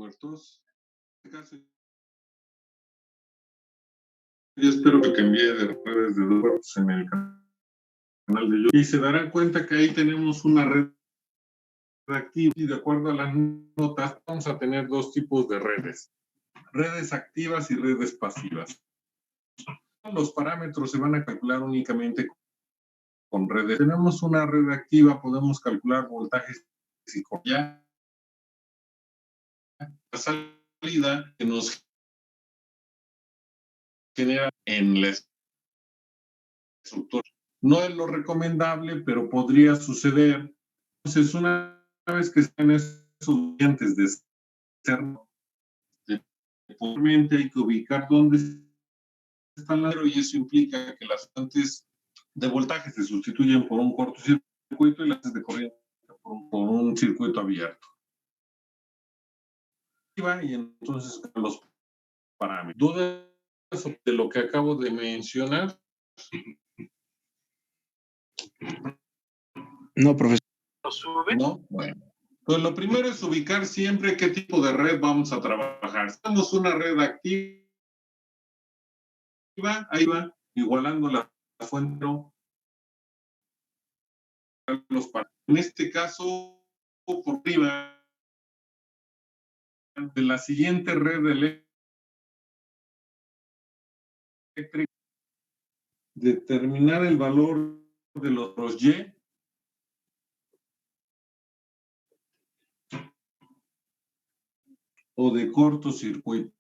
puertos. En este caso, yo espero que envíe de redes de puertos en el canal de YouTube y se darán cuenta que ahí tenemos una red activa y de acuerdo a las notas vamos a tener dos tipos de redes activas y redes pasivas. Los parámetros se van a calcular únicamente con redes. Tenemos una red activa, podemos calcular voltajes y ya la salida que nos genera en la estructura. No es lo recomendable, pero podría suceder. Entonces, una vez que estén esos dientes de cerro, probablemente hay que ubicar dónde están las, y eso implica que las fuentes de voltaje se sustituyen por un cortocircuito y las de corriente por un circuito abierto. Y entonces los parámetros. ¿Dudas de lo que acabo de mencionar? No, profesor. ¿No? Bueno. Pues lo primero es ubicar siempre qué tipo de red vamos a trabajar. Si tenemos una red activa, ahí va, igualando la fuente. En este caso, por arriba, de la siguiente red eléctrica, determinar el valor de los Y o de cortocircuito.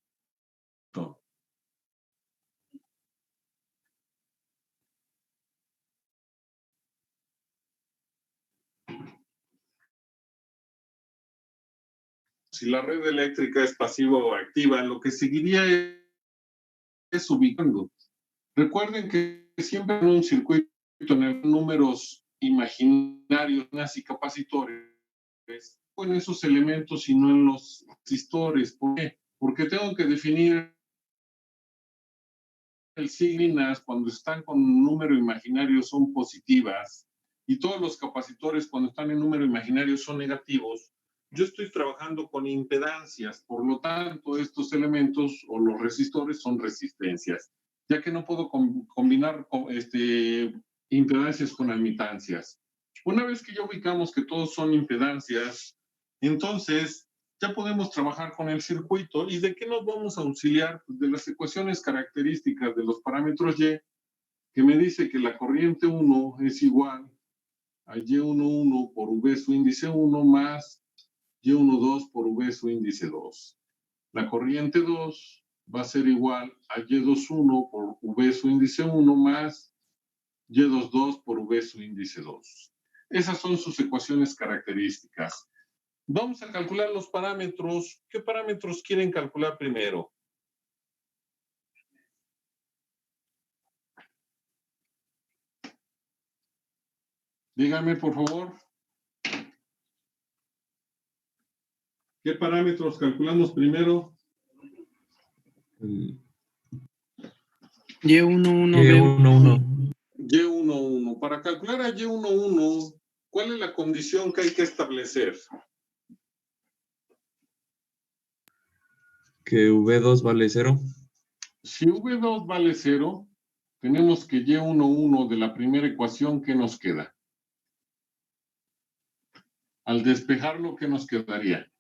Si la red eléctrica es pasiva o activa, lo que seguiría es ubicando. Recuerden que siempre en un circuito tener números imaginarios y capacitores, en esos elementos y no en los resistores. ¿Por qué? Porque tengo que definir el signas cuando están con un número imaginario son positivas y todos los capacitores cuando están en número imaginario son negativos. Yo estoy trabajando con impedancias, por lo tanto estos elementos o los resistores son resistencias, ya que no puedo combinar impedancias con admitancias. Una vez que ya ubicamos que todos son impedancias, entonces ya podemos trabajar con el circuito. ¿Y de qué nos vamos a auxiliar? Pues de las ecuaciones características de los parámetros Y, que me dice que la corriente 1 es igual a Y11 por V su índice 1 más Y12 por V su índice 2. La corriente 2 va a ser igual a Y21 por V su índice 1 más Y22 por V su índice 2. Esas son sus ecuaciones características. Vamos a calcular los parámetros. ¿Qué parámetros quieren calcular primero? Díganme, por favor. ¿Qué parámetros calculamos primero? Y11, Y11. Y11. Para calcular a Y11, ¿cuál es la condición que hay que establecer? Que V2 vale 0. Si V2 vale 0, tenemos que Y11 de la primera ecuación, ¿qué nos queda? Al despejarlo, ¿qué nos quedaría?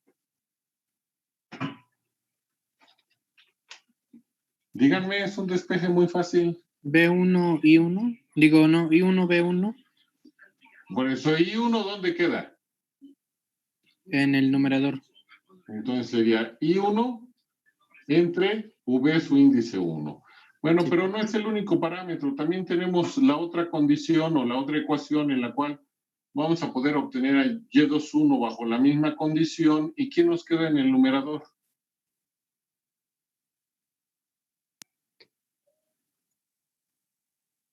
Díganme, es un despeje muy fácil. B1, I1. Digo, no, I1, B1. Por eso, ¿I1 dónde queda? En el numerador. Entonces sería I1 entre V su índice 1. Bueno, sí, pero no es el único parámetro. También tenemos la otra condición o la otra ecuación en la cual vamos a poder obtener a Y21 bajo la misma condición. ¿Y qué nos queda en el numerador?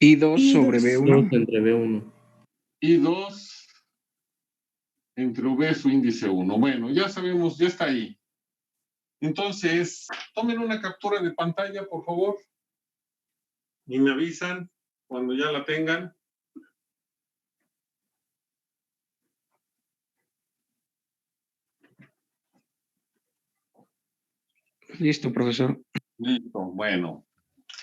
I2 sobre B1. 2 entre B1. I2 entre V su índice 1. Bueno, ya sabemos, ya está ahí. Entonces, tomen una captura de pantalla, por favor. Y me avisan cuando ya la tengan. Listo, profesor. Listo, bueno.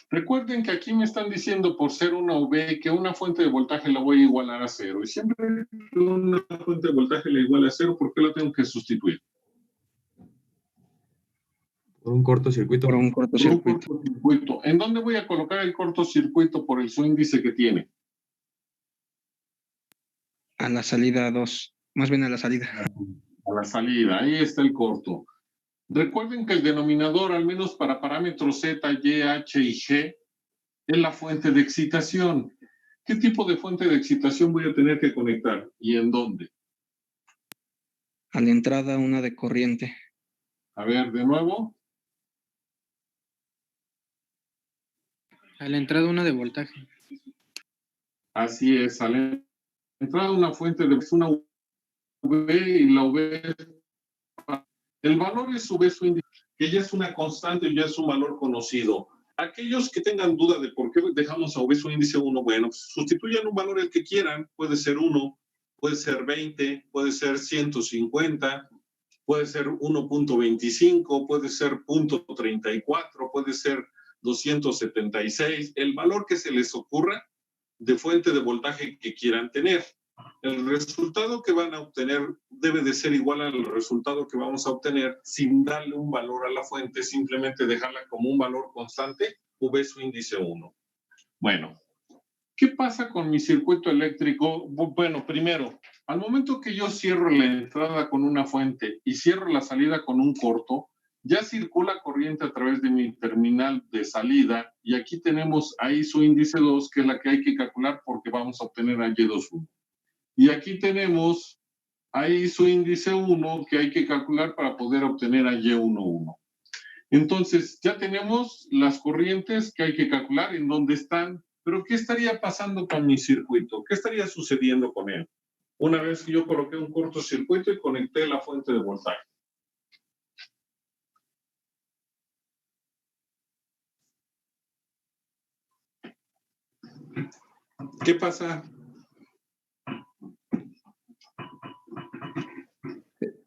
Recuerden que aquí me están diciendo por ser una UV que una fuente de voltaje la voy a igualar a cero. Y siempre que una fuente de voltaje la iguala a cero, ¿por qué la tengo que sustituir? Por un cortocircuito. Por un Por un cortocircuito. cortocircuito. ¿En dónde voy a colocar el cortocircuito por el su índice que tiene? A la salida 2. Más bien a la salida. A la salida, ahí está el corto. Recuerden que el denominador, al menos para parámetros Z, Y, H y G, es la fuente de excitación. ¿Qué tipo de fuente de excitación voy a tener que conectar? ¿Y en dónde? A la entrada una de corriente. A ver, de nuevo. A la entrada una de voltaje. Así es, a la entrada una fuente de una UV y la UV. El valor es UV su índice, que ya es una constante, ya es un valor conocido. Aquellos que tengan duda de por qué dejamos a UV su índice 1, bueno, sustituyan un valor el que quieran, puede ser 1, puede ser 20, puede ser 150, puede ser 1.25, puede ser 0.34, puede ser 276, el valor que se les ocurra de fuente de voltaje que quieran tener. El resultado que van a obtener debe de ser igual al resultado que vamos a obtener sin darle un valor a la fuente, simplemente dejarla como un valor constante, V su índice 1. Bueno, ¿qué pasa con mi circuito eléctrico? Bueno, primero, al momento que yo cierro la entrada con una fuente y cierro la salida con un corto, ya circula corriente a través de mi terminal de salida y aquí tenemos ahí su índice 2, que es la que hay que calcular porque vamos a obtener a Y21. Y aquí tenemos ahí su índice 1 que hay que calcular para poder obtener a Y11. Entonces, ya tenemos las corrientes que hay que calcular en dónde están, pero ¿qué estaría pasando con mi circuito? ¿Qué estaría sucediendo con él? Una vez que yo coloqué un cortocircuito y conecté la fuente de voltaje. ¿Qué pasa?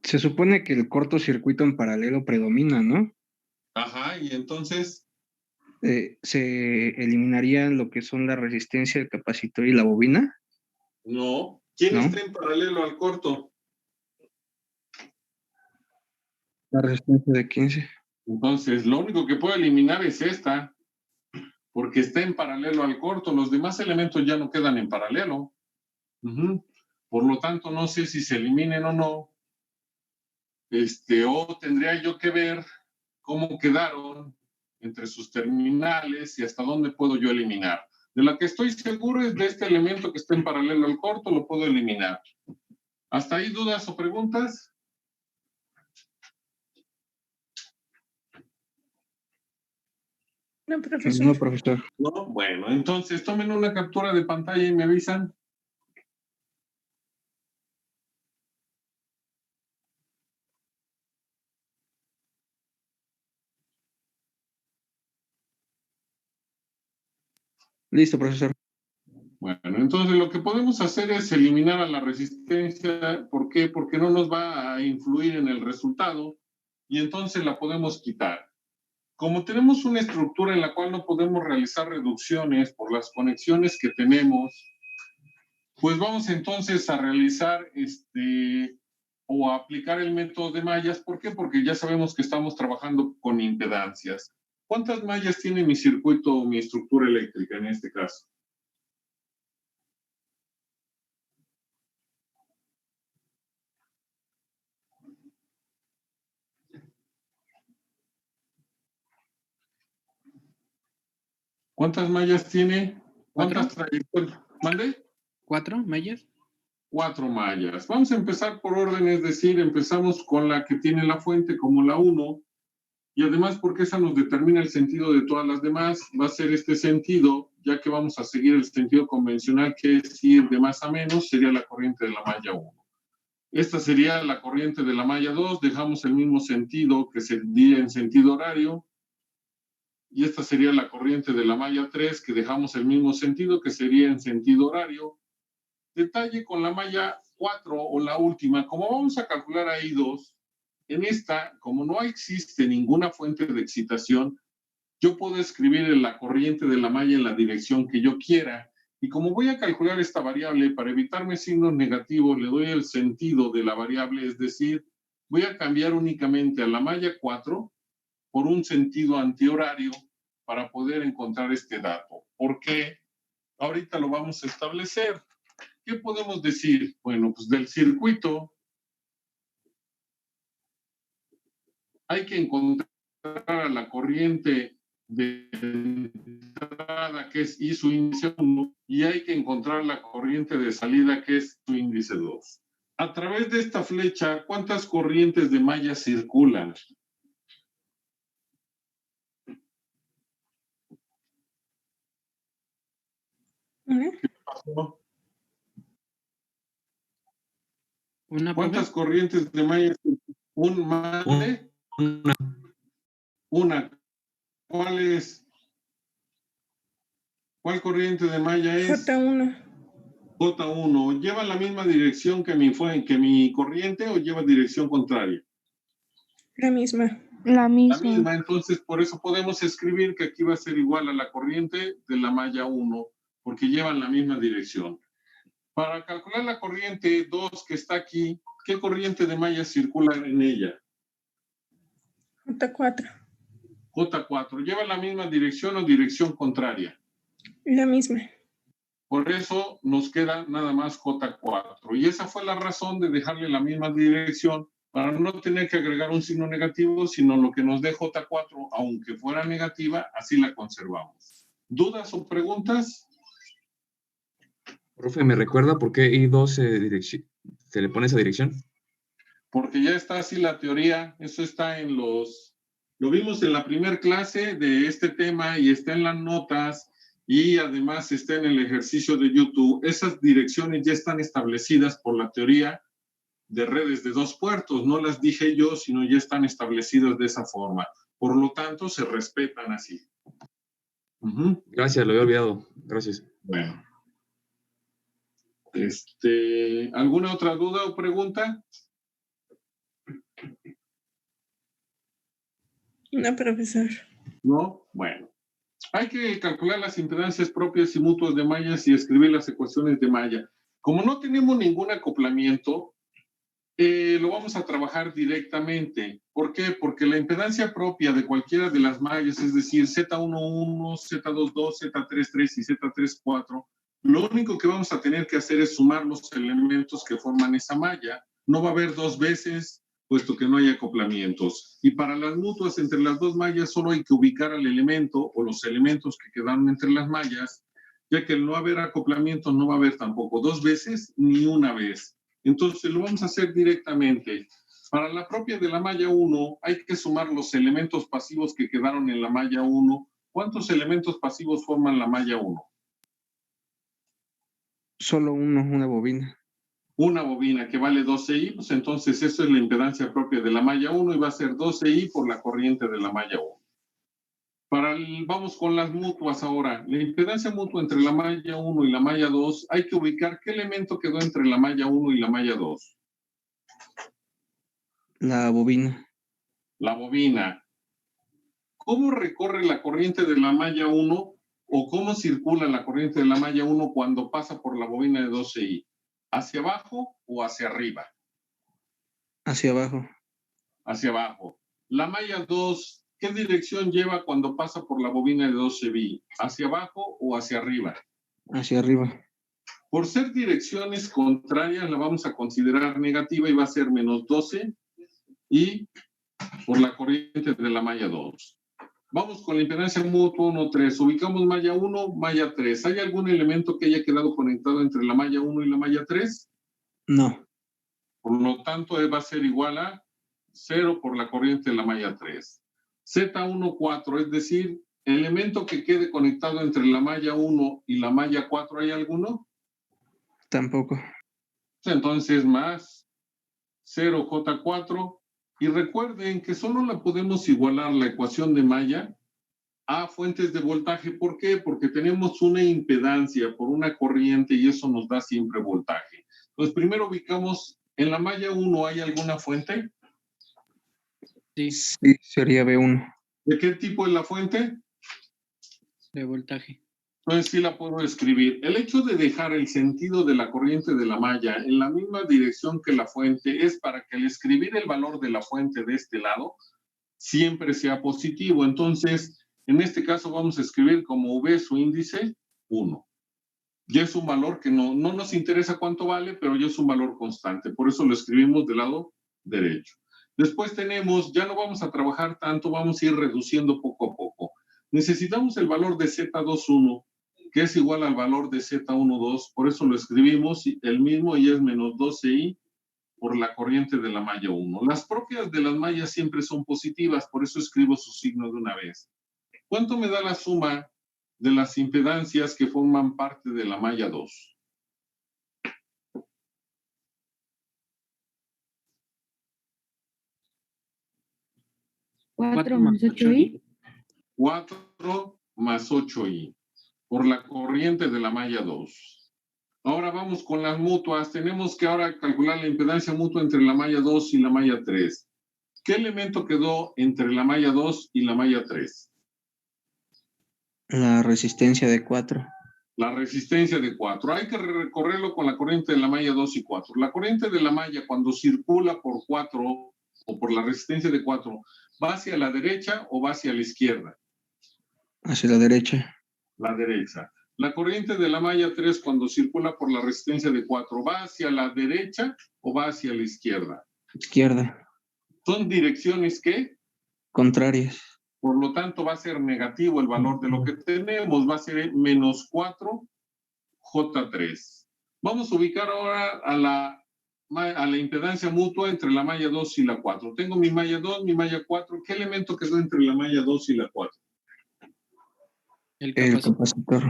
Se supone que el cortocircuito en paralelo predomina, ¿no? Ajá, y entonces, Se eliminarían lo que son la resistencia, el capacitor y la bobina. no. ¿Quién ¿No? está en paralelo al corto? La resistencia de 15. Entonces, lo único que puedo eliminar es esta, porque está en paralelo al corto. Los demás elementos ya no quedan en paralelo. Por lo tanto, no sé si se eliminen o no. O tendría yo que ver cómo quedaron entre sus terminales y hasta dónde puedo yo eliminar. De la que estoy seguro es de este elemento que está en paralelo al corto, lo puedo eliminar. ¿Hasta ahí dudas o preguntas? No, profesor. No, profesor. No, bueno, entonces tomen una captura de pantalla y me avisan. Listo, profesor. Bueno, entonces lo que podemos hacer es eliminar a la resistencia. ¿Por qué? Porque no nos va a influir en el resultado y entonces la podemos quitar. Como tenemos una estructura en la cual no podemos realizar reducciones por las conexiones que tenemos, pues vamos entonces a realizar o a aplicar el método de mallas. ¿Por qué? Porque ya sabemos que estamos trabajando con impedancias. ¿Cuántas mallas tiene mi circuito o mi estructura eléctrica en este caso? ¿Cuántas mallas tiene? ¿Cuántas trayectorias? ¿Mande? 4 mallas. 4 mallas. Vamos a empezar por orden, es decir, empezamos con la que tiene la fuente como la 1, y además porque esa nos determina el sentido de todas las demás, va a ser este sentido, ya que vamos a seguir el sentido convencional, que es ir de más a menos, sería la corriente de la malla 1. Esta sería la corriente de la malla 2, dejamos el mismo sentido que sería en sentido horario, y esta sería la corriente de la malla 3, que dejamos el mismo sentido que sería en sentido horario. Detalle con la malla 4 o la última, como vamos a calcular ahí 2, En esta, como no existe ninguna fuente de excitación, yo puedo escribir la corriente de la malla en la dirección que yo quiera. Y como voy a calcular esta variable, para evitarme signos negativos, le doy el sentido de la variable, es decir, voy a cambiar únicamente a la malla 4 por un sentido antihorario para poder encontrar este dato. ¿Por qué? Ahorita lo vamos a establecer. ¿Qué podemos decir? Bueno, pues del circuito hay que encontrar a la corriente de entrada, que es I su índice 1, y hay que encontrar la corriente de salida, que es su índice 2. A través de esta flecha, ¿cuántas corrientes de malla circulan? ¿Qué pasó? ¿Cuántas corrientes de malla circulan? Una. ¿Cuál es? ¿Cuál corriente de malla es? J1. J1. ¿Lleva la misma dirección que mi corriente o lleva dirección contraria? La misma. La misma. Entonces, por eso podemos escribir que aquí va a ser igual a la corriente de la malla 1, porque llevan la misma dirección. Para calcular la corriente 2 que está aquí, ¿qué corriente de malla circula en ella? J4. J4. ¿Lleva la misma dirección o dirección contraria? La misma. Por eso nos queda nada más J4. Y esa fue la razón de dejarle la misma dirección para no tener que agregar un signo negativo, sino lo que nos dé J4, aunque fuera negativa, así la conservamos. ¿Dudas o preguntas? Profe, ¿me recuerda por qué I2 se le pone esa dirección? Porque ya está así la teoría, eso está en lo vimos en la primera clase de este tema y está en las notas y además está en el ejercicio de YouTube. Esas direcciones ya están establecidas por la teoría de redes de dos puertos, no las dije yo, sino ya están establecidas de esa forma. Por lo tanto, se respetan así. Gracias, lo había olvidado. Gracias. Bueno. ¿Alguna otra duda o pregunta? No, profesor. ¿No? Bueno. Hay que calcular las impedancias propias y mutuas de mallas y escribir las ecuaciones de malla. Como no tenemos ningún acoplamiento, lo vamos a trabajar directamente. ¿Por qué? Porque la impedancia propia de cualquiera de las mallas, es decir, Z11, Z22, Z33 y Z34, lo único que vamos a tener que hacer es sumar los elementos que forman esa malla. No va a haber dos veces, puesto que no hay acoplamientos. Y para las mutuas entre las dos mallas solo hay que ubicar al elemento o los elementos que quedaron entre las mallas, ya que al no haber acoplamiento no va a haber tampoco dos veces ni una vez. Entonces lo vamos a hacer directamente. Para la propia de la malla 1 hay que sumar los elementos pasivos que quedaron en la malla 1. ¿Cuántos elementos pasivos forman la malla 1? Solo uno, una bobina. Una bobina que vale 12I, pues entonces eso es la impedancia propia de la malla 1 y va a ser 12I por la corriente de la malla 1. Vamos con las mutuas ahora. La impedancia mutua entre la malla 1 y la malla 2, hay que ubicar qué elemento quedó entre la malla 1 y la malla 2. La bobina. La bobina. ¿Cómo recorre la corriente de la malla 1 o cómo circula la corriente de la malla 1 cuando pasa por la bobina de 12I? ¿Hacia abajo o hacia arriba? Hacia abajo. Hacia abajo. La malla 2, ¿qué dirección lleva cuando pasa por la bobina de 12I? ¿Hacia abajo o hacia arriba? Hacia arriba. Por ser direcciones contrarias, la vamos a considerar negativa y va a ser menos 12 y por la corriente de la malla 2. Vamos con la impedancia mutua 1, 3. Ubicamos malla 1, malla 3. ¿Hay algún elemento que haya quedado conectado entre la malla 1 y la malla 3? No. Por lo tanto, va a ser igual a 0 por la corriente de la malla 3. Z14, es decir, elemento que quede conectado entre la malla 1 y la malla 4, ¿hay alguno? Tampoco. Entonces, más 0J4. Y recuerden que solo la podemos igualar la ecuación de malla a fuentes de voltaje. ¿Por qué? Porque tenemos una impedancia por una corriente y eso nos da siempre voltaje. Entonces, primero ubicamos, en la malla 1, ¿hay alguna fuente? Sí, Sí, sería B1. ¿De qué tipo es la fuente? de voltaje. Entonces sí la puedo escribir. El hecho de dejar el sentido de la corriente de la malla en la misma dirección que la fuente es para que al escribir el valor de la fuente de este lado siempre sea positivo. Entonces, en este caso vamos a escribir como V su índice 1. Ya es un valor que no nos interesa cuánto vale, pero ya es un valor constante. Por eso lo escribimos del lado derecho. Después tenemos, ya no vamos a trabajar tanto, vamos a ir reduciendo poco a poco. Necesitamos el valor de Z21, que es igual al valor de Z12. Por eso lo escribimos el mismo y es menos 12i por la corriente de la malla 1. Las propias de las mallas siempre son positivas, por eso escribo su signo de una vez. ¿Cuánto me da la suma de las impedancias que forman parte de la malla 2? Cuatro más 8i. 4 más 8i por la corriente de la malla 2. Ahora vamos con las mutuas. Tenemos que ahora calcular la impedancia mutua entre la malla 2 y la malla 3. ¿Qué elemento quedó entre la malla 2 y la malla 3? La resistencia de 4. La resistencia de 4. Hay que recorrerlo con la corriente de la malla 2 y 4. La corriente de la malla, cuando circula por 4 o por la resistencia de 4, ¿va hacia la derecha o va hacia la izquierda? Hacia la derecha. La derecha. La corriente de la malla 3, cuando circula por la resistencia de 4, ¿va hacia la derecha o va hacia la izquierda? Izquierda. ¿Son direcciones qué? Contrarias. Por lo tanto, va a ser negativo el valor de lo que tenemos. Va a ser menos 4J3. Vamos a ubicar ahora a la impedancia mutua entre la malla 2 y la 4. Tengo mi malla 2, mi malla 4. ¿Qué elemento quedó entre la malla 2 y la 4? El El capacitor. capacitor.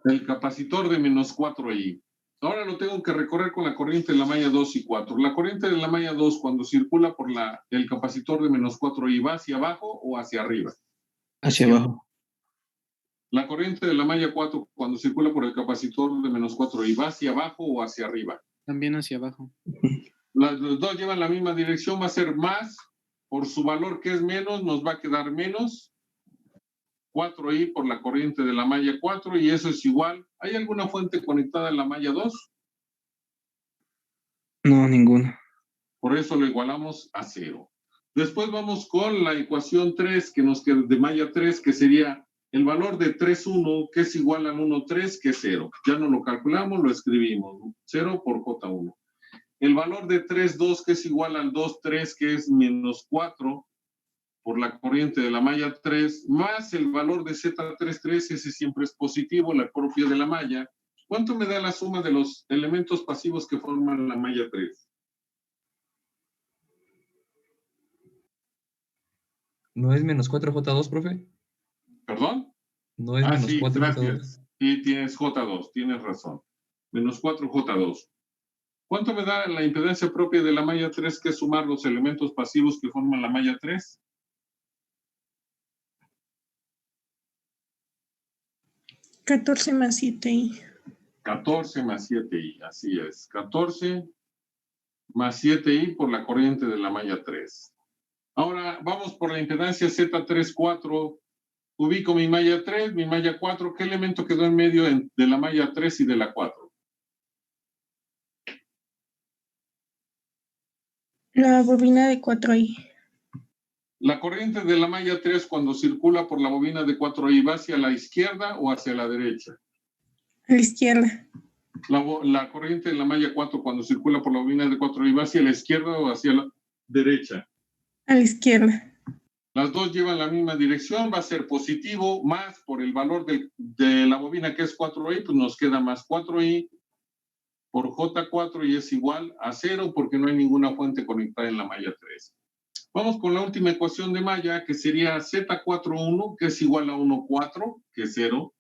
El capacitor de menos 4i. Ahora lo tengo que recorrer con la corriente de la malla 2 y 4. La corriente de la malla 2, cuando circula por el capacitor de menos 4i, ¿va hacia abajo o hacia arriba? Hacia abajo. La corriente de la malla 4, cuando circula por el capacitor de menos 4i, ¿va hacia abajo o hacia arriba? También hacia abajo. Los dos llevan la misma dirección, va a ser más. Por su valor que es menos, nos va a quedar menos 4i por la corriente de la malla 4 y eso es igual. ¿Hay alguna fuente conectada en la malla 2? No, ninguna. Por eso lo igualamos a 0. Después vamos con la ecuación 3 que nos queda de malla 3, que sería el valor de 3,1, que es igual al 1,3, que es 0. Ya no lo calculamos, lo escribimos. 0 por J1. El valor de 3,2, que es igual al 2,3, que es menos 4 por la corriente de la malla 3, más el valor de Z33, ese siempre es positivo, la propia de la malla. ¿Cuánto me da la suma de los elementos pasivos que forman la malla 3? ¿No es menos 4J2, profe? ¿Perdón? ¿No es menos Sí, 4J2? gracias. Sí, tienes J2, tienes razón. Menos 4J2. ¿Cuánto me da la impedancia propia de la malla 3, que es sumar los elementos pasivos que forman la malla 3? 14 más 7i. 14 más 7i, así es. 14 más 7i por la corriente de la malla 3. Ahora vamos por la impedancia Z34. Ubico mi malla 3, mi malla 4. ¿Qué elemento quedó en medio de la malla 3 y de la 4? La bobina de 4i. La corriente de la malla 3, cuando circula por la bobina de 4i, ¿va hacia la izquierda o hacia la derecha? A la izquierda. La corriente de la malla 4, cuando circula por la bobina de 4i, ¿va hacia la izquierda o hacia la derecha? A la izquierda. Las dos llevan la misma dirección, va a ser positivo, más por el valor de la bobina que es 4i, pues nos queda más 4i por J4 y es igual a 0 porque no hay ninguna fuente conectada en la malla 3. Vamos con la última ecuación de malla, que sería Z41, que es igual a 1,4, que es 0,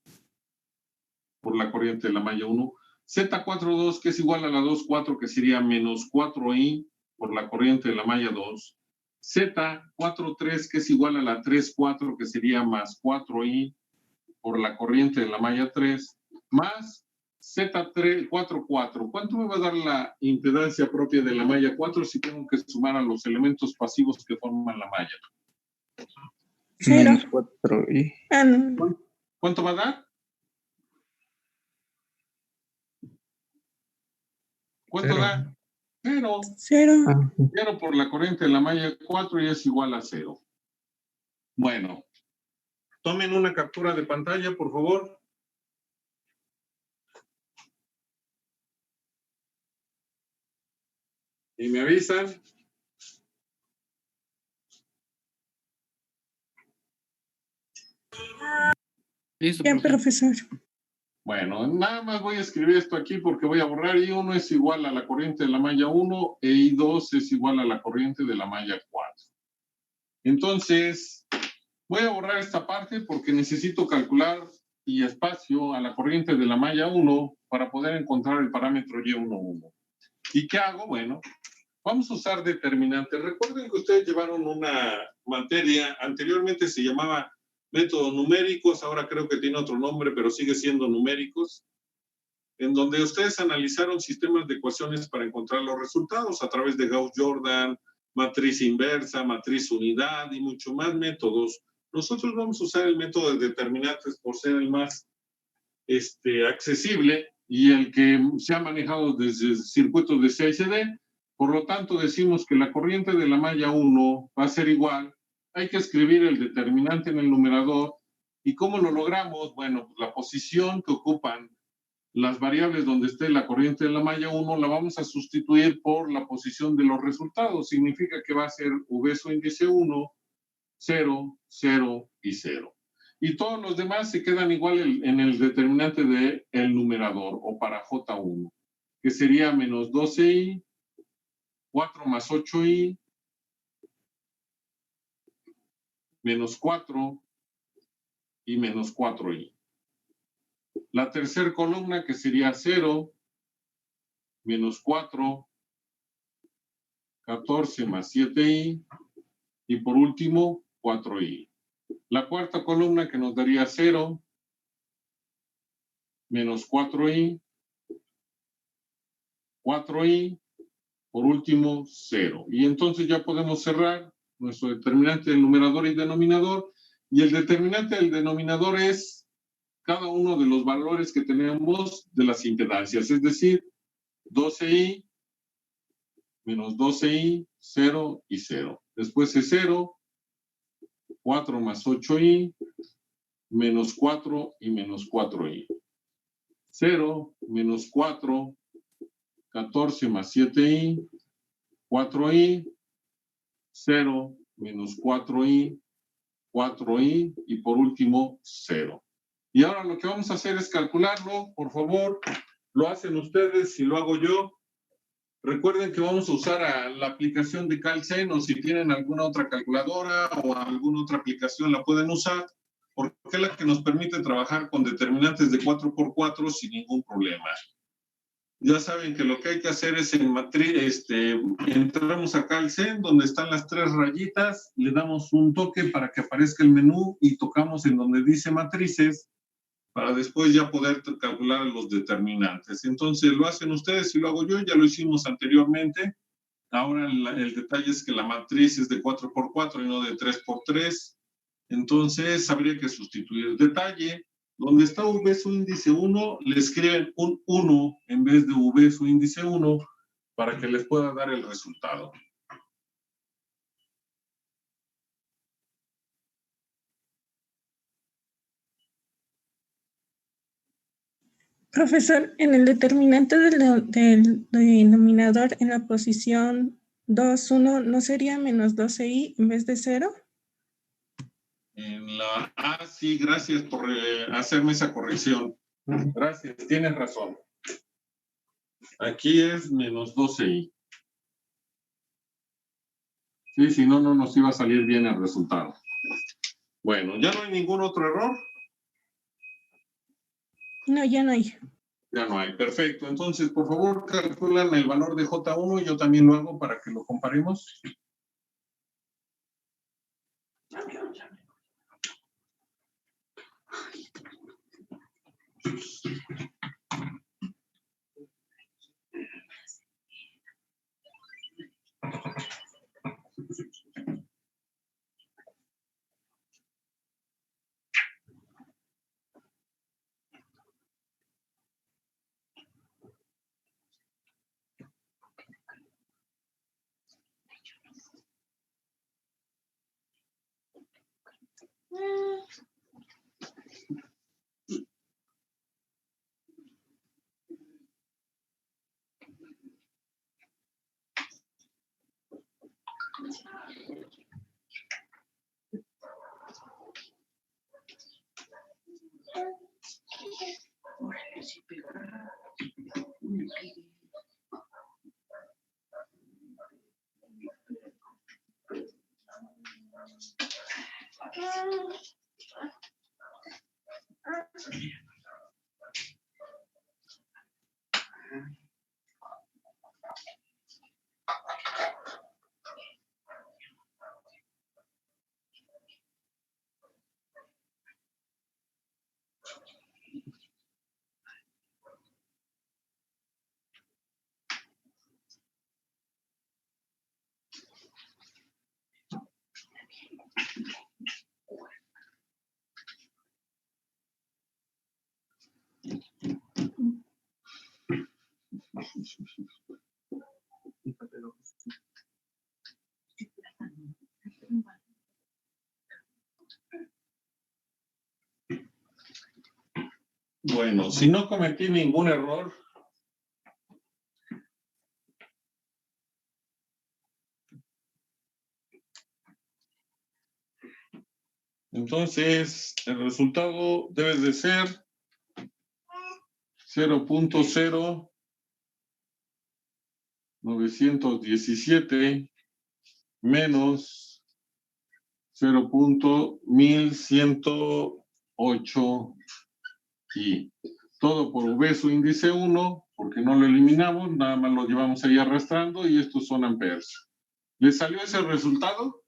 por la corriente de la malla 1. Z42, que es igual a la 2,4, que sería menos 4i, por la corriente de la malla 2. Z43, que es igual a la 3,4, que sería más 4i, por la corriente de la malla 3, más Z3, 4, 4. ¿Cuánto me va a dar la impedancia propia de la malla 4 si tengo que sumar a los elementos pasivos que forman la malla? 0. Menos 4i. Ah, no. ¿Cuánto va a dar? ¿Cuánto 0. da? 0. 0. Ah, 0 por la corriente de la malla 4 y es igual a 0. Bueno, tomen una captura de pantalla, por favor. Y me avisan. Listo, Ya, profe. profesor. Bueno, nada más voy a escribir esto aquí porque voy a borrar I1 es igual a la corriente de la malla 1 e I2 es igual a la corriente de la malla 4. Entonces, voy a borrar esta parte porque necesito calcular y espacio a la corriente de la malla 1 para poder encontrar el parámetro Y11. ¿Y qué hago? Bueno, vamos a usar determinantes. Recuerden que ustedes llevaron una materia, anteriormente se llamaba métodos numéricos, ahora creo que tiene otro nombre, pero sigue siendo numéricos, en donde ustedes analizaron sistemas de ecuaciones para encontrar los resultados a través de Gauss-Jordan, matriz inversa, matriz unidad y mucho más métodos. Nosotros vamos a usar el método de determinantes por ser el más accesible y el que se ha manejado desde circuitos de CICD. Por lo tanto, decimos que la corriente de la malla 1 va a ser igual. Hay que escribir el determinante en el numerador. ¿Y cómo lo logramos? Bueno, pues la posición que ocupan las variables donde esté la corriente de la malla 1 la vamos a sustituir por la posición de los resultados. Significa que va a ser V su índice 1, 0, 0 y 0. Y todos los demás se quedan igual en el determinante del numerador o para J1, que sería menos 12i, 4 más 8i, menos 4 y menos 4i. La tercera columna que sería 0, menos 4, 14 más 7i y por último 4i. La cuarta columna que nos daría 0, menos 4i, 4i, por último 0. Y entonces ya podemos cerrar nuestro determinante del numerador y denominador. Y el determinante del denominador es cada uno de los valores que tenemos de las impedancias, es decir, 12i, menos 12i, 0 y 0. Después es 0, 4 más 8i, menos 4 y menos 4i. 0, menos 4, 14 más 7i, 4i, 0, menos 4i, 4i y por último 0. Y ahora lo que vamos a hacer es calcularlo. Por favor, lo hacen ustedes y lo hago yo. Recuerden que vamos a usar la aplicación de Calcen o si tienen alguna otra calculadora o alguna otra aplicación la pueden usar porque es la que nos permite trabajar con determinantes de 4x4 sin ningún problema. Ya saben que lo que hay que hacer es en matriz, entramos acá al CEN, donde están las 3 rayitas, le damos un toque para que aparezca el menú y tocamos en donde dice matrices para después ya poder calcular los determinantes. Entonces lo hacen ustedes y lo hago yo, ya lo hicimos anteriormente. Ahora el detalle es que la matriz es de 4x4 y no de 3x3. Entonces habría que sustituir. Detalle, donde está V su índice 1, le escriben un 1 en vez de V su índice 1 para que les pueda dar el resultado. Profesor, en el determinante del denominador en la posición 2, 1, ¿no sería menos 12i en vez de 0? Sí, gracias por hacerme esa corrección. Gracias, tienes razón. Aquí es menos 12i. Sí, si no, no nos iba a salir bien el resultado. Bueno, ¿ya no hay ningún otro error? No, ya no hay. Ya no hay, perfecto. Entonces, por favor, calculan el valor de J1 y yo también lo hago para que lo comparemos. Bueno, si no cometí ningún error, entonces el resultado debe de ser 0.0917 menos 0.1108 y todo por V su índice 1, porque no lo eliminamos, nada más lo llevamos ahí arrastrando y estos son amperes. ¿Le salió ese resultado?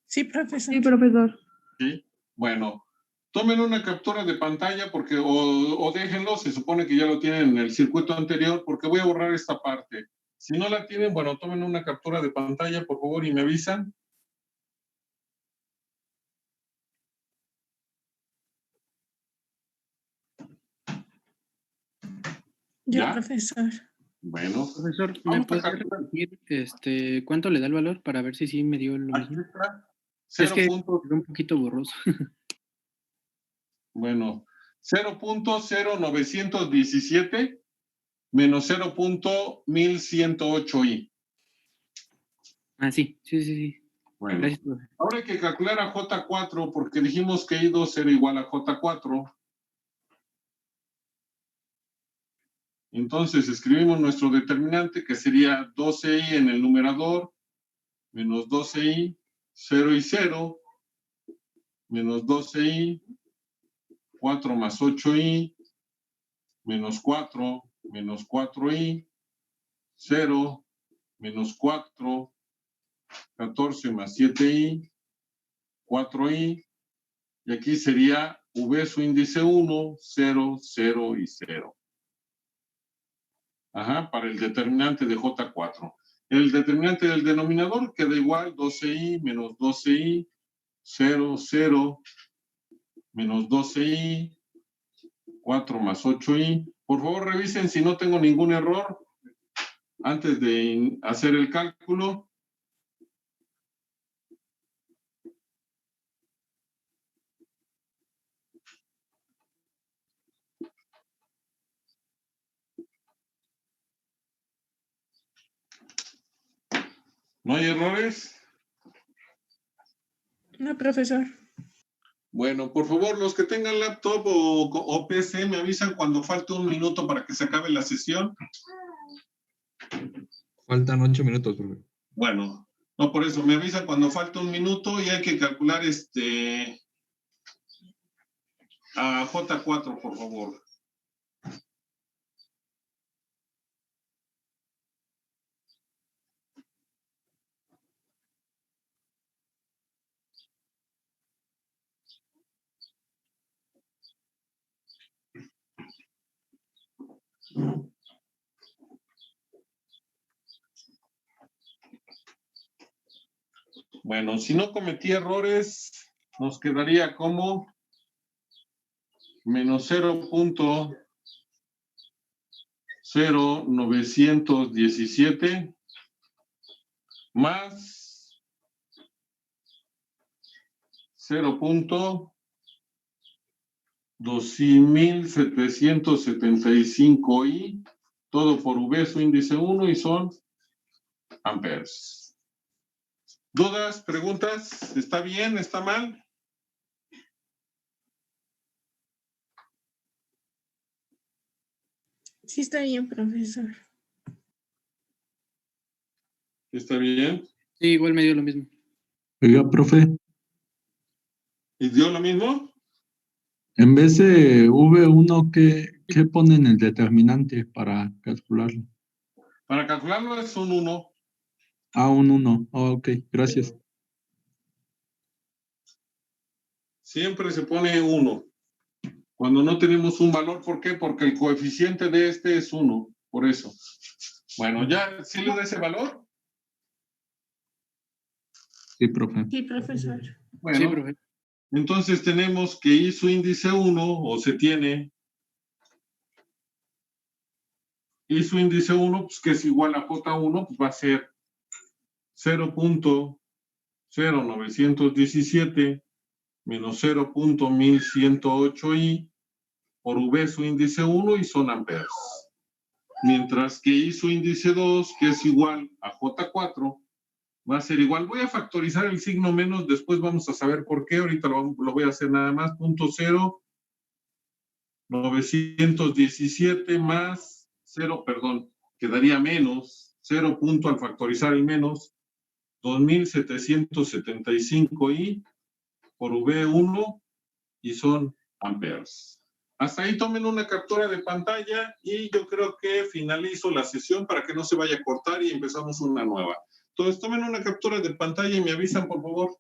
Sí, profesor. Sí, profesor. Sí. Bueno, tomen una captura de pantalla porque o déjenlo, se supone que ya lo tienen en el circuito anterior, porque voy a borrar esta parte. Si no la tienen, bueno, tomen una captura de pantalla, por favor, y me avisan. Ya, ¿Ya? profesor. Bueno. Profesor, ¿me Vamos a puede capturar. repetir cuánto le da el valor para ver si sí me dio lo Aquí mismo? está. Es que 0. quedó un poquito borroso. Bueno, 0.0917 menos 0.1108i. Ah, sí. Bueno, Gracias, profe. ahora hay que calcular a J4 porque dijimos que I2 era igual a J4. Entonces escribimos nuestro determinante que sería 12i en el numerador menos 12i, 0 y 0, menos 12i, 4 más 8i, menos 4, menos 4i, 0, menos 4, 14 más 7i, 4i, y aquí sería V su índice 1, 0, 0 y 0. Ajá, para el determinante de J4. El determinante del denominador queda igual 12i menos 12i, 0, 0, menos 12i, 4 más 8i. Por favor, revisen si no tengo ningún error antes de hacer el cálculo. ¿No hay errores? No, profesor. Bueno, por favor, los que tengan laptop o PC me avisan cuando falte un minuto para que se acabe la sesión. Faltan 8 minutos, profe. Bueno, no por eso, me avisan cuando falte un minuto y hay que calcular a J4, por favor. Bueno, si no cometí errores, nos quedaría como menos 0.0917 más 0.2775i, todo por V su índice 1 y son amperes. ¿Dudas? ¿Preguntas? ¿Está bien? ¿Está mal? Sí está bien, profesor. ¿Está bien? Sí, igual me dio lo mismo. Oiga, profe, ¿Y dio lo mismo? en vez de V1, ¿qué pone en el determinante para calcularlo? Para calcularlo es un 1. Ah, un 1. Oh, ok, gracias. Siempre se pone 1. Cuando no tenemos un valor, ¿por qué? Porque el coeficiente de este es 1. Por eso. Bueno, ¿ya sí le da ese valor? Sí, profe. Sí, profesor. Bueno, Sí, profe. entonces tenemos que I su índice 1, o se tiene I su índice 1, pues que es igual a J1, pues va a ser 0.0917 menos 0.1108i por V su índice 1 y son amperes. Mientras que I su índice 2, que es igual a J4, va a ser igual. Voy a factorizar el signo menos, después vamos a saber por qué. Ahorita lo voy a hacer nada más. 0.0917 más 0, perdón, quedaría menos 0 punto al factorizar el menos 2775i por V1 y son amperes. Hasta ahí tomen una captura de pantalla y yo creo que finalizo la sesión para que no se vaya a cortar y empezamos una nueva. Entonces tomen una captura de pantalla y me avisan, por favor.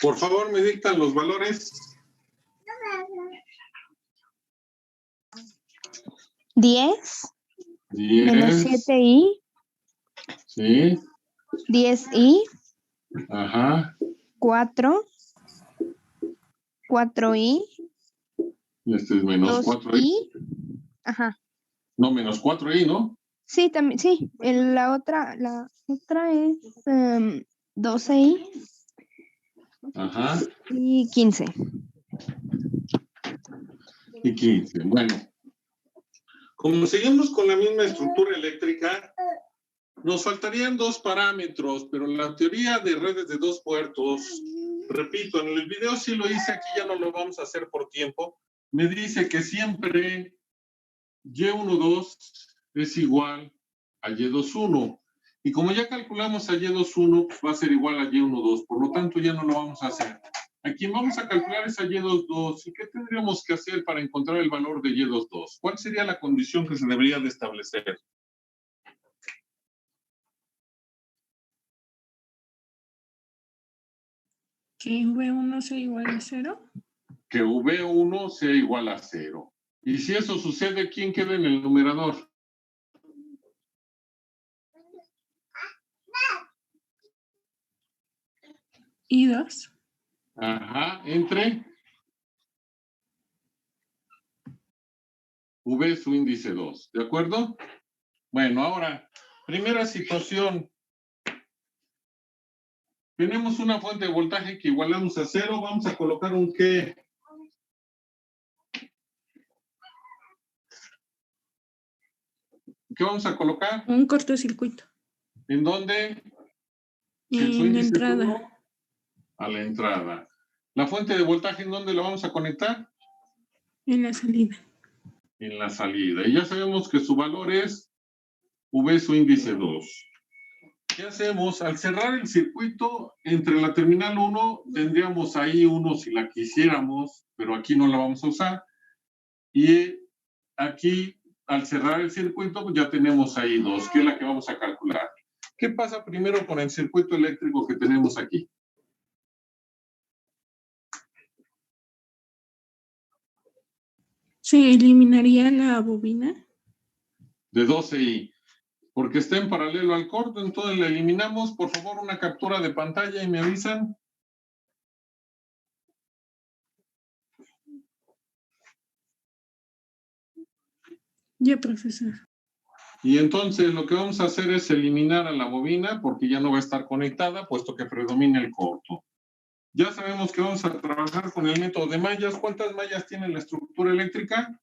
Por favor, me dictan los valores. 10 menos 10. 7i, Sí. 10i, Ajá. 4i, Y este es menos 4i. 2i, ajá. No, menos 4i, ¿no? Sí, también, sí. La otra es 12i Ajá. y 15. Y 15. Bueno. Como seguimos con la misma estructura eléctrica, nos faltarían dos parámetros, pero la teoría de redes de dos puertos, repito, en el video sí lo hice, aquí ya no lo vamos a hacer por tiempo, me dice que siempre Y12 es igual a Y21. Y como ya calculamos a Y21, pues va a ser igual a Y12, por lo tanto ya no lo vamos a hacer. A quien vamos a calcular es a Y22. ¿Y qué tendríamos que hacer para encontrar el valor de Y22? ¿Cuál sería la condición que se debería de establecer? Que V1 sea igual a 0. Que V1 sea igual a 0. Y si eso sucede, ¿quién queda en el numerador? I2. Ajá, entre V su índice 2, ¿de acuerdo? Bueno, ahora, primera situación. Tenemos una fuente de voltaje que igualamos a 0, vamos a colocar un ¿qué? ¿Qué vamos a colocar? Un cortocircuito. ¿En dónde? En la entrada. A la entrada. ¿La fuente de voltaje en dónde la vamos a conectar? En la salida. En la salida. Y ya sabemos que su valor es V su índice 2. ¿Qué hacemos? Al cerrar el circuito, entre la terminal 1, tendríamos ahí 1 si la quisiéramos, pero aquí no la vamos a usar. Y aquí, al cerrar el circuito, pues ya tenemos ahí 2, que es la que vamos a calcular. ¿Qué pasa primero con el circuito eléctrico que tenemos aquí? ¿Se eliminaría la bobina? De 12i. Porque está en paralelo al corto, entonces la eliminamos. Por favor, una captura de pantalla y me avisan. Ya, profesor. Y entonces lo que vamos a hacer es eliminar a la bobina porque ya no va a estar conectada, puesto que predomina el corto. Ya sabemos que vamos a trabajar con el método de mallas. ¿Cuántas mallas tiene la estructura eléctrica?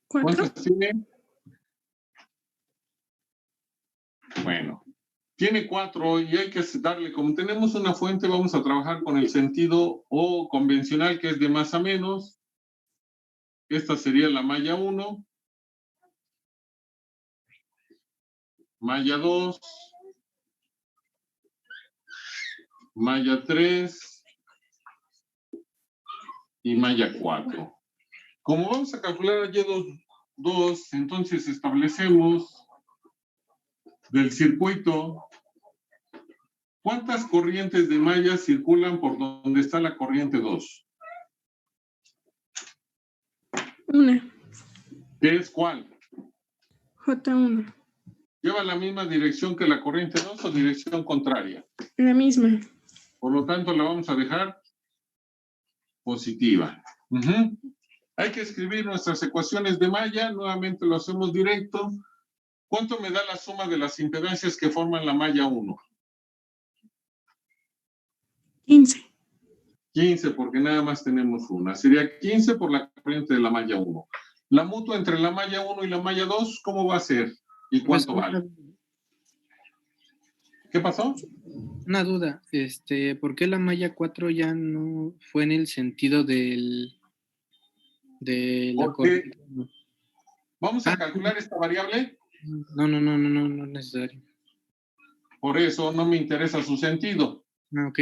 ¿4? ¿Cuántas tiene? Bueno, tiene 4 y hay que darle, como tenemos una fuente, vamos a trabajar con el sentido O convencional, que es de más a menos. Esta sería la malla 1. Malla 2. Malla 3. Y malla 4. Como vamos a calcular Y2, entonces establecemos del circuito cuántas corrientes de mallas circulan por donde está la corriente 2. Una. ¿Qué es cuál? J1. ¿Lleva la misma dirección que la corriente 2 o dirección contraria? La misma. Por lo tanto, la vamos a dejar positiva. Hay que escribir nuestras ecuaciones de malla. Nuevamente lo hacemos directo. ¿Cuánto me da la suma de las impedancias que forman la malla 1? 15. 15, porque nada más tenemos una. Sería 15 por la corriente de la malla 1. La mutua entre la malla 1 y la malla 2, ¿cómo va a ser? ¿Y cuánto vale? ¿Qué pasó? Una duda, ¿por qué la malla 4 ya no fue en el sentido de la Porque corriente? vamos a calcular esta variable. No es necesario. Por eso no me interesa su sentido. Ok.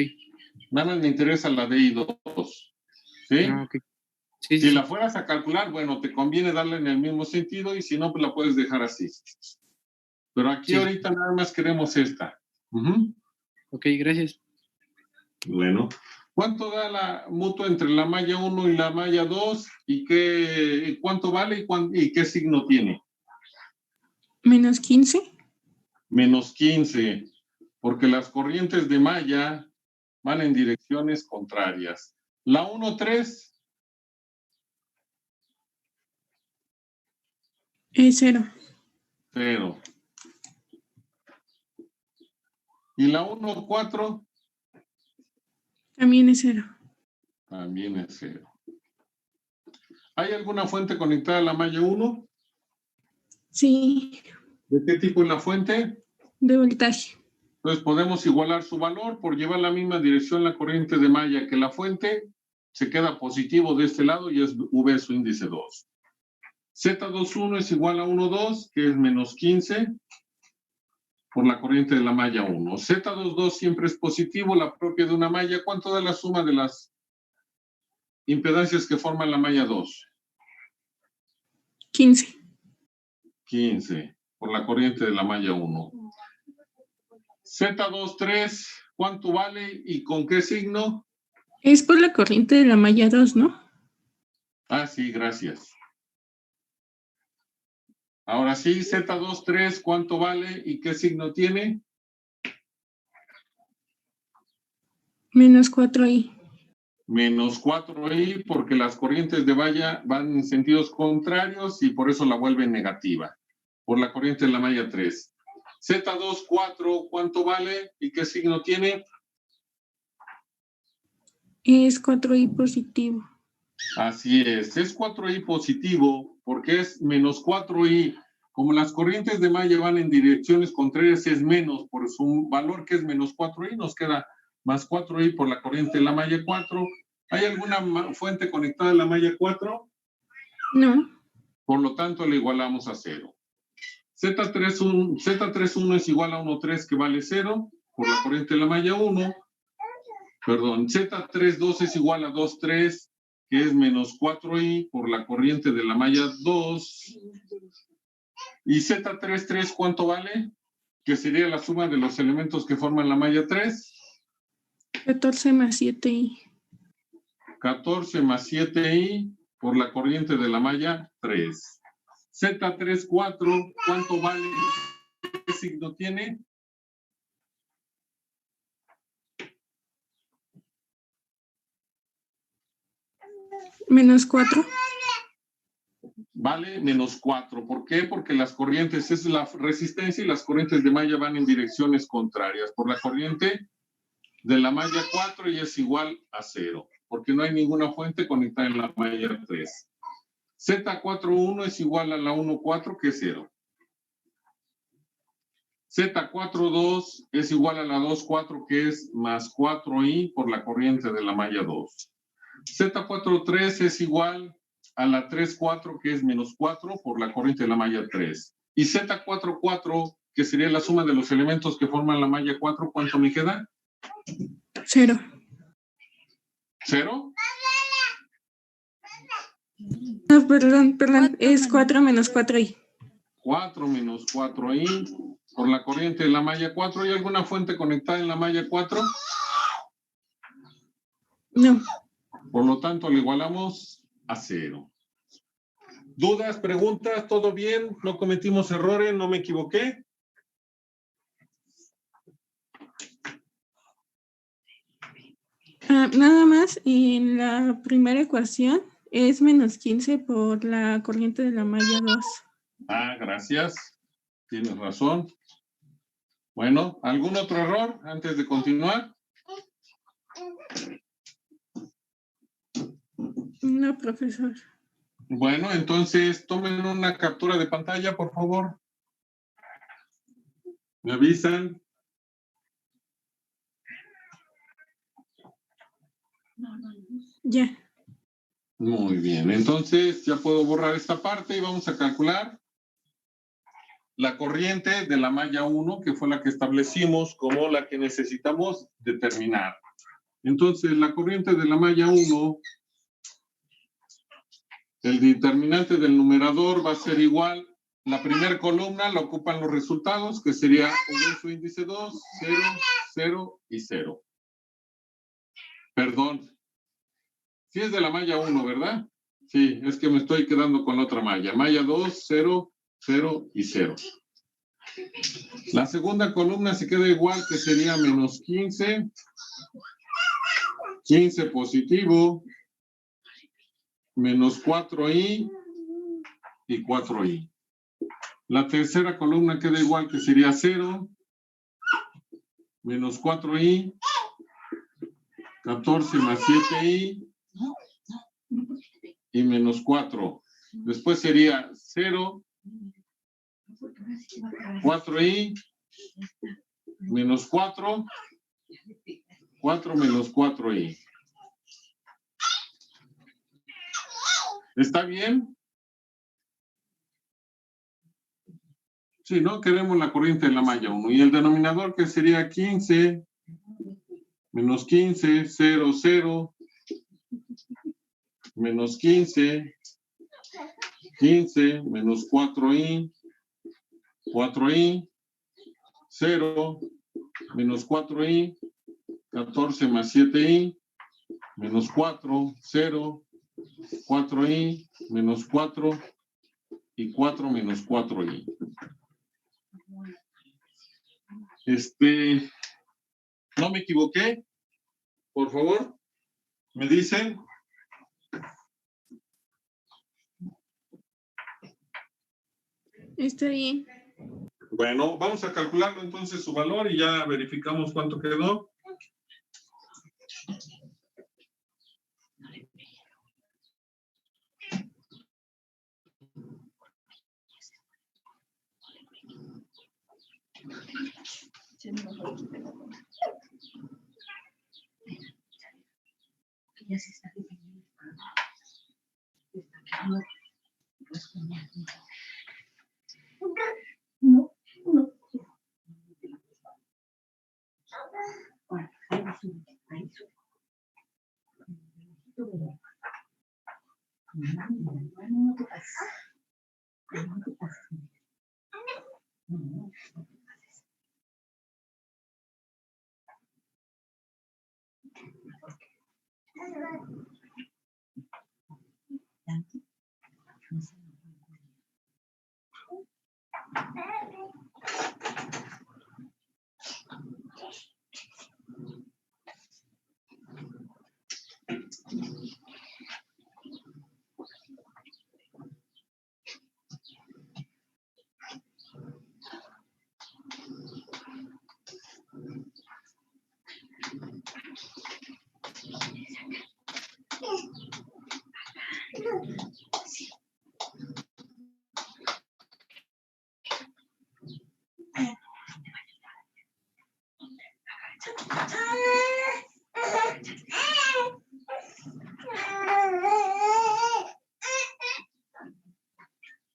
Nada más me interesa la de I2. ¿Sí? Ok. Sí, Si la fueras a calcular, bueno, te conviene darle en el mismo sentido y si no, pues la puedes dejar así. Pero aquí ahorita nada más queremos esta. Ok, gracias. Bueno, ¿cuánto da la mutua entre la malla 1 y la malla 2? ¿Y cuánto vale y qué signo tiene? Menos 15. Menos 15, porque las corrientes de malla van en direcciones contrarias. La 1,3. Es 0. 0. ¿Y la 1,4? También es 0. También es 0. ¿Hay alguna fuente conectada a la malla 1? Sí. ¿De qué tipo es la fuente? De voltaje. Entonces podemos igualar su valor por llevar la misma dirección la corriente de malla que la fuente. Se queda positivo de este lado y es V su índice 2. Z21 es igual a 1,2, que es menos 15 por la corriente de la malla 1. Z22 siempre es positivo, la propia de una malla. ¿Cuánto da la suma de las impedancias que forman la malla 2? 15. 15 por la corriente de la malla 1. Z23, ¿cuánto vale y con qué signo? Es por la corriente de la malla 2, ¿no? Ah, sí, gracias. Ahora sí, Z23, ¿cuánto vale y qué signo tiene? Menos 4i. Menos 4i, porque las corrientes de malla van en sentidos contrarios y por eso la vuelven negativa, por la corriente de la malla 3. Z24, ¿cuánto vale y qué signo tiene? Es 4i positivo. Así es 4i positivo porque es menos 4i. Como las corrientes de malla van en direcciones contrarias, es menos, por su valor que es menos 4i, nos queda más 4i por la corriente de la malla 4, ¿Hay alguna fuente conectada a la malla 4? No. Por lo tanto, le igualamos a 0. Z31 es igual a 1,3 que vale 0 por la corriente de la malla 1. Perdón, Z32 es igual a 2,3 que es menos 4i por la corriente de la malla 2. ¿Y Z33 cuánto vale? Que sería la suma de los elementos que forman la malla 3. 14 más 7i. 14 más 7i por la corriente de la malla 3. Z34, ¿cuánto vale? ¿Qué signo tiene? Menos 4. Vale menos 4. ¿Por qué? Porque las corrientes, es la resistencia y las corrientes de malla van en direcciones contrarias. Por la corriente de la malla 4 y es igual a 0, porque no hay ninguna fuente conectada en la malla 3. Z41 es igual a la 1,4 que es 0. Z42 es igual a la 2,4 que es más 4i por la corriente de la malla 2. Z43 es igual a la 3,4 que es menos 4 por la corriente de la malla 3. Y Z44, que sería la suma de los elementos que forman la malla 4, ¿cuánto me queda? 0. ¿0? No, perdón. Es 4 menos 4i. 4 menos 4i por la corriente de la malla 4. ¿Hay alguna fuente conectada en la malla 4? No. Por lo tanto, le igualamos a 0. ¿Dudas, preguntas? ¿Todo bien? ¿No cometimos errores? ¿No me equivoqué? Nada más, en la primera ecuación es menos 15 por la corriente de la malla 2. Gracias. Tienes razón. Bueno, ¿algún otro error antes de continuar? No, profesor. Bueno, entonces tomen una captura de pantalla, por favor. ¿Me avisan? Ya. Muy bien, entonces ya puedo borrar esta parte y vamos a calcular la corriente de la malla 1, que fue la que establecimos como la que necesitamos determinar. Entonces, la corriente de la malla 1, el determinante del numerador va a ser igual. La primera columna la ocupan los resultados, que sería su índice 2, 0, 0 y 0. Perdón. Sí es de la malla 1, ¿verdad? Sí, es que me estoy quedando con la otra malla. Malla 2, 0, 0 y 0. La segunda columna se queda igual, que sería menos 15. 15 positivo. Menos 4i y 4i. La tercera columna queda igual, que sería 0. Menos 4i. 14 más 7i. Y menos 4. Después sería 0. 4i. Menos 4. 4 menos 4i. ¿Está bien? Sí, ¿no? Queremos la corriente de la malla 1. Y el denominador, que sería 15 menos 15, 0, 0. Menos 15. 15 menos 4i. 4i. 0 menos 4i. 14 más 7i. Menos 4. 0. 4i menos 4 y 4 menos 4i. ¿No me equivoqué? Por favor, ¿me dicen? Está bien. Bueno, vamos a calcularlo entonces su valor y ya verificamos cuánto quedó. Ya se está.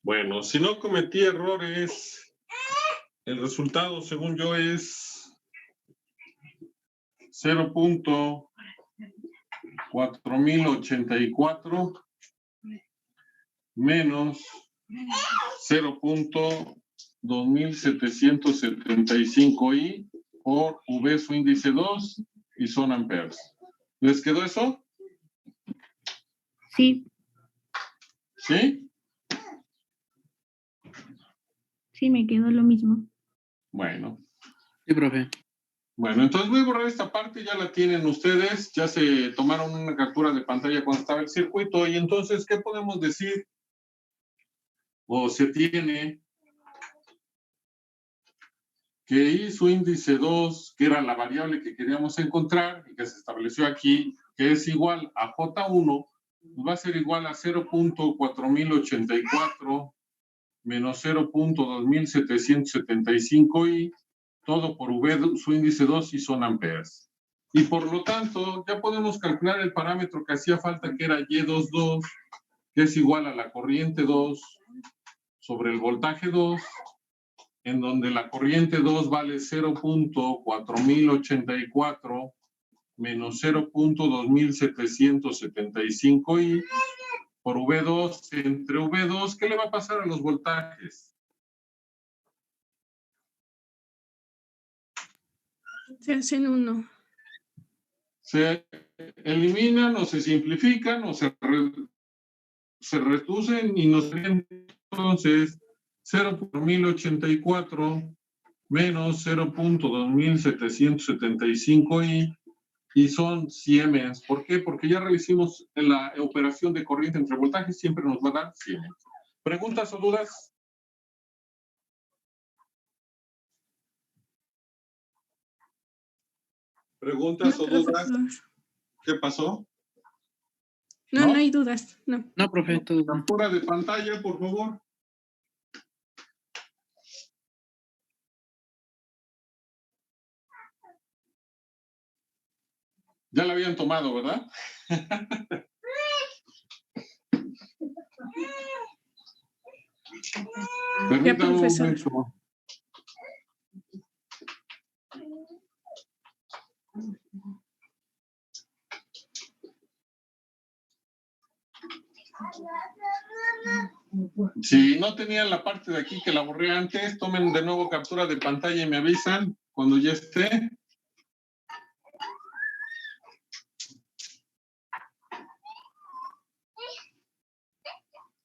Bueno, si no cometí errores, el resultado, según yo, es 0.4084 menos 0.2775i por V su índice 2 y son amperes. ¿Les quedó eso? Sí, ¿Sí? sí, me quedó lo mismo. Bueno. Sí, profe. Bueno, entonces voy a borrar esta parte, ya la tienen ustedes, ya se tomaron una captura de pantalla cuando estaba el circuito, y entonces, ¿qué podemos decir? O se tiene que I su índice 2, que era la variable que queríamos encontrar y que se estableció aquí, que es igual a J1, va a ser igual a 0.4084 menos 0.2775i, todo por V su índice 2 y son amperes. Y por lo tanto, ya podemos calcular el parámetro que hacía falta, que era Y22, que es igual a la corriente 2 sobre el voltaje 2, en donde la corriente 2 vale 0.4084 menos 0.2775i por V2 entre V2. ¿Qué le va a pasar a los voltajes? Se hacen uno. Se eliminan o se simplifican o se reducen y nos den entonces 0 por 1084 menos 0.2775i y son Siemens. ¿Por qué? Porque ya realizamos la operación de corriente entre voltajes, siempre nos va a dar Siemens. ¿Preguntas o dudas? ¿Preguntas o dudas? ¿Qué pasó? No, no hay dudas. No. No, profe, todo bien. Captura de pantalla, por favor. Ya la habían tomado, ¿verdad? Permítame un profesor. momento. Si no tenían la parte de aquí que la borré antes, tomen de nuevo captura de pantalla y me avisan cuando ya esté.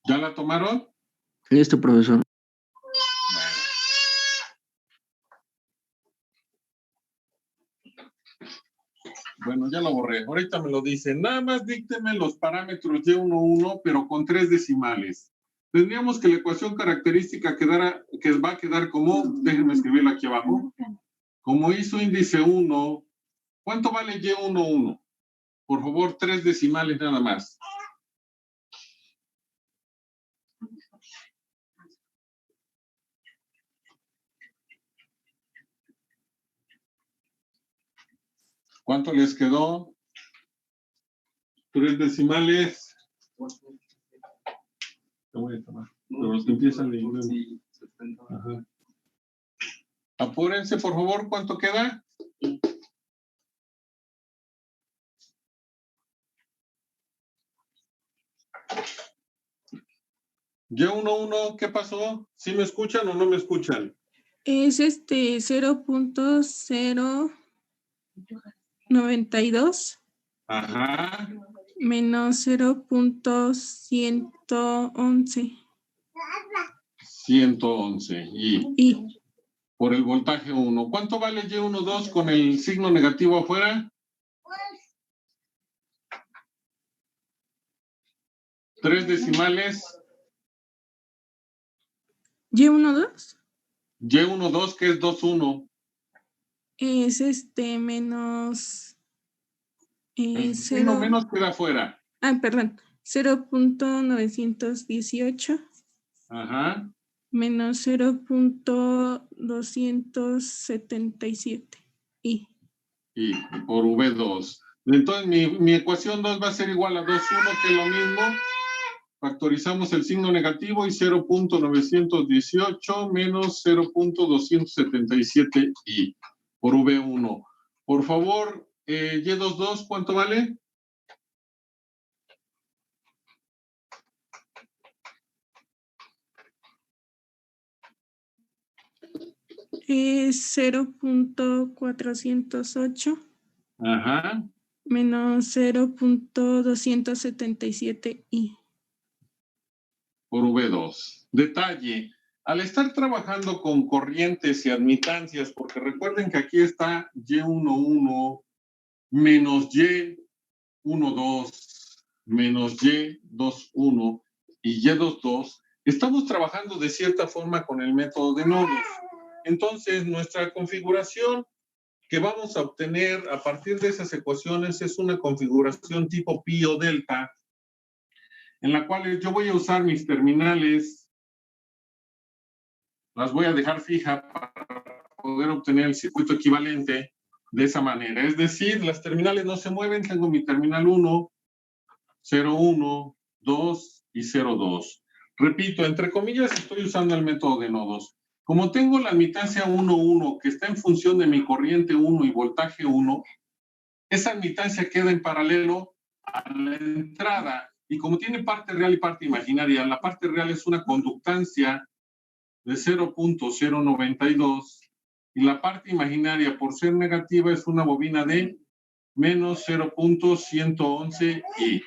¿Ya la tomaron? Listo, profesor. Bueno, ya lo borré. Ahorita me lo dicen. Nada más dícteme los parámetros Y11, pero con 3 decimales. Tendríamos que la ecuación característica que va a quedar como, déjenme escribirla aquí abajo, como I su índice 1. ¿Cuánto vale Y11? Por favor, 3 decimales nada más. ¿Cuánto les quedó? 3 decimales. Te voy a tomar. Pero los que empiezan de nuevo. Ajá. Apúrense, por favor, ¿cuánto queda? Y11, ¿qué pasó? ¿Sí me escuchan o no me escuchan? Es 0.092 Ajá. menos 0.111. 111. Y Por el voltaje 1. ¿Cuánto vale Y12 con el signo negativo afuera? 3 decimales. Y12 Y12, que es 21. es menos El signo 0. menos queda afuera. Perdón. 0.918 Ajá. menos 0.277. Y Por V2. Entonces mi ecuación 2 va a ser igual a 2,1, que es lo mismo. Factorizamos el signo negativo y 0.918 menos 0.277 y por V1. Por favor, Y22, ¿cuánto vale? es 0.408 Ajá. menos 0.277 y Por V2. Detalle, al estar trabajando con corrientes y admitancias, porque recuerden que aquí está Y11 menos Y12 menos Y21 y Y22, estamos trabajando de cierta forma con el método de nodos. Entonces, nuestra configuración que vamos a obtener a partir de esas ecuaciones es una configuración tipo pi o delta, en la cual yo voy a usar mis terminales, las voy a dejar fija para poder obtener el circuito equivalente de esa manera. Es decir, las terminales no se mueven, tengo mi terminal 1, 0, 1, 2 y 0, 2. Repito, entre comillas, estoy usando el método de nodos. Como tengo la admitancia 1, 1, que está en función de mi corriente 1 y voltaje 1, esa admitancia queda en paralelo a la entrada. Y como tiene parte real y parte imaginaria, la parte real es una conductancia de 0.092 y la parte imaginaria, por ser negativa, es una bobina de menos 0.111 y.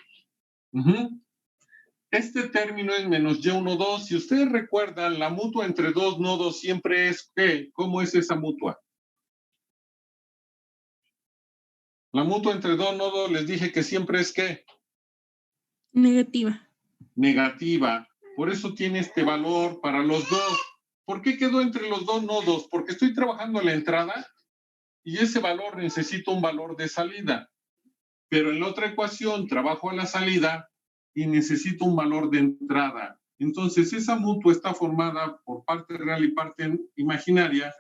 Este término es menos Y12. Si ustedes recuerdan, la mutua entre dos nodos siempre es ¿qué? ¿Cómo es esa mutua? La mutua entre dos nodos les dije que siempre es ¿qué? negativa. Negativa. Por eso tiene este valor para los dos. ¿Por qué quedó entre los dos nodos? Porque estoy trabajando a la entrada y ese valor necesita un valor de salida. Pero en la otra ecuación trabajo a la salida y necesito un valor de entrada. Entonces, esa mutua está formada por parte real y parte imaginaria,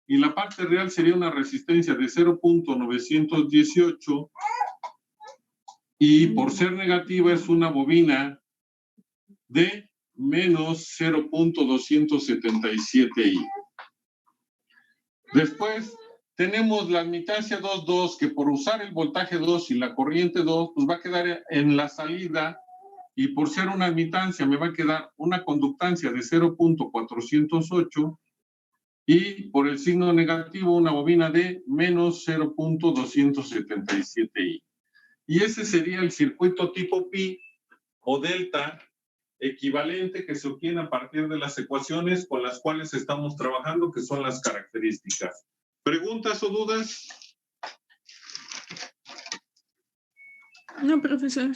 y la parte real sería una resistencia de 0.918 y por ser negativa es una bobina de menos 0.277i. Después tenemos la admitancia 2,2, que por usar el voltaje 2 y la corriente 2, pues va a quedar en la salida, y por ser una admitancia me va a quedar una conductancia de 0.408 y por el signo negativo una bobina de menos 0.277i. Y ese sería el circuito tipo pi o delta equivalente que se obtiene a partir de las ecuaciones con las cuales estamos trabajando, que son las características. ¿Preguntas o dudas? No, profesor.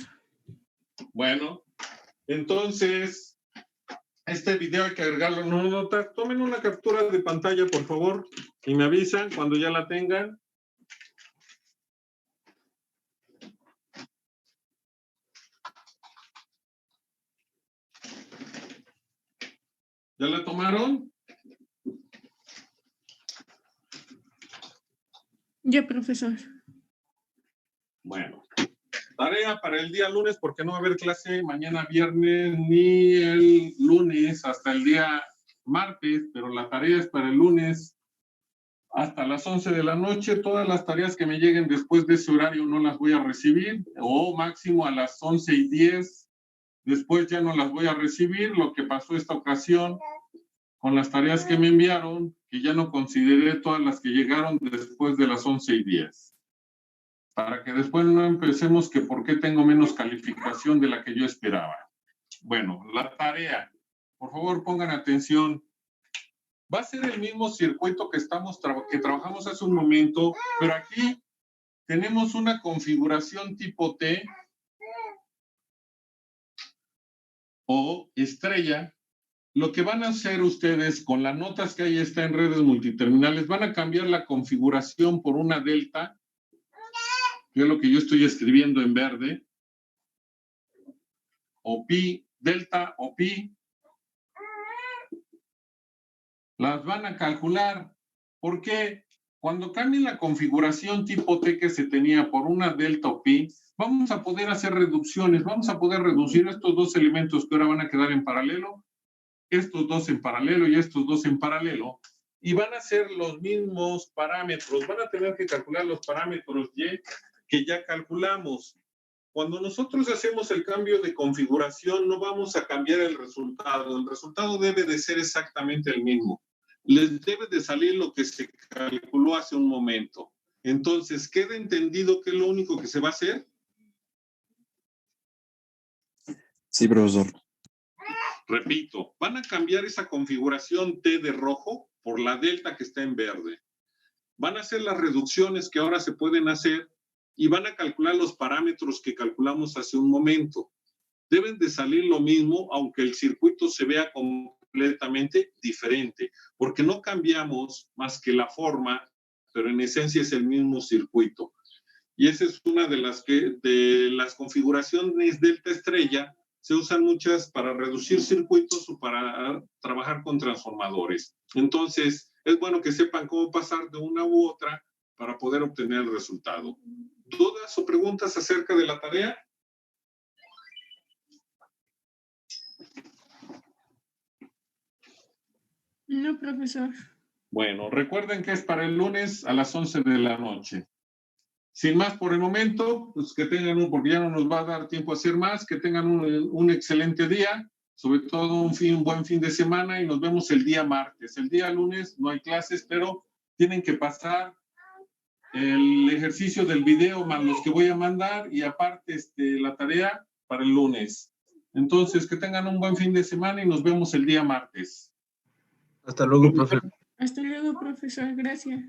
Bueno, entonces, este video hay que agregarlo en una nota. Tomen una captura de pantalla, por favor, y me avisan cuando ya la tengan. ¿Ya la tomaron? Ya, profesor. Bueno, Tarea para el día lunes, porque no va a haber clase mañana viernes ni el lunes hasta el día martes, pero la tarea es para el lunes hasta las 11 de la noche. Todas las tareas que me lleguen después de ese horario no las voy a recibir, o máximo a las 11:10. Después ya no las voy a recibir. Lo que pasó esta ocasión con las tareas que me enviaron, que ya no consideré todas las que llegaron después de las 11:10. Para que después no empecemos que por qué tengo menos calificación de la que yo esperaba. Bueno, la tarea. Por favor, pongan atención. Va a ser el mismo circuito que trabajamos hace un momento, pero aquí tenemos una configuración tipo T o estrella. Lo que van a hacer ustedes con las notas que ahí está en redes multiterminales, van a cambiar la configuración por una delta, que es lo que yo estoy escribiendo en verde, o pi, delta o pi. Las van a calcular. ¿Por qué? Cuando cambien la configuración tipo T que se tenía por una delta o pi, vamos a poder hacer reducciones, vamos a poder reducir estos dos elementos que ahora van a quedar en paralelo, estos dos en paralelo y estos dos en paralelo, y van a ser los mismos parámetros. Van a tener que calcular los parámetros Y que ya calculamos. Cuando nosotros hacemos el cambio de configuración, no vamos a cambiar el resultado debe de ser exactamente el mismo. Les debe de salir lo que se calculó hace un momento. Entonces, ¿queda entendido qué es lo único que se va a hacer? Sí, profesor. Repito, van a cambiar esa configuración T de rojo por la delta que está en verde. Van a hacer las reducciones que ahora se pueden hacer y van a calcular los parámetros que calculamos hace un momento. Deben de salir lo mismo, aunque el circuito se vea completamente diferente, porque no cambiamos más que la forma, pero en esencia es el mismo circuito. Y esa es una de las configuraciones delta estrella. Se usan muchas para reducir circuitos o para trabajar con transformadores. Entonces, es bueno que sepan cómo pasar de una u otra para poder obtener el resultado. ¿Dudas o preguntas acerca de la tarea? No, profesor. Bueno, recuerden que es para el lunes a las 11 de la noche. Sin más por el momento, pues que tengan porque ya no nos va a dar tiempo a hacer más, que tengan un excelente día, sobre todo un buen fin de semana, y nos vemos el día martes. El día lunes no hay clases, pero tienen que pasar el ejercicio del video más los que voy a mandar y aparte la tarea para el lunes. Entonces, que tengan un buen fin de semana y nos vemos el día martes. Hasta luego, profe. Hasta luego, profesor. Gracias.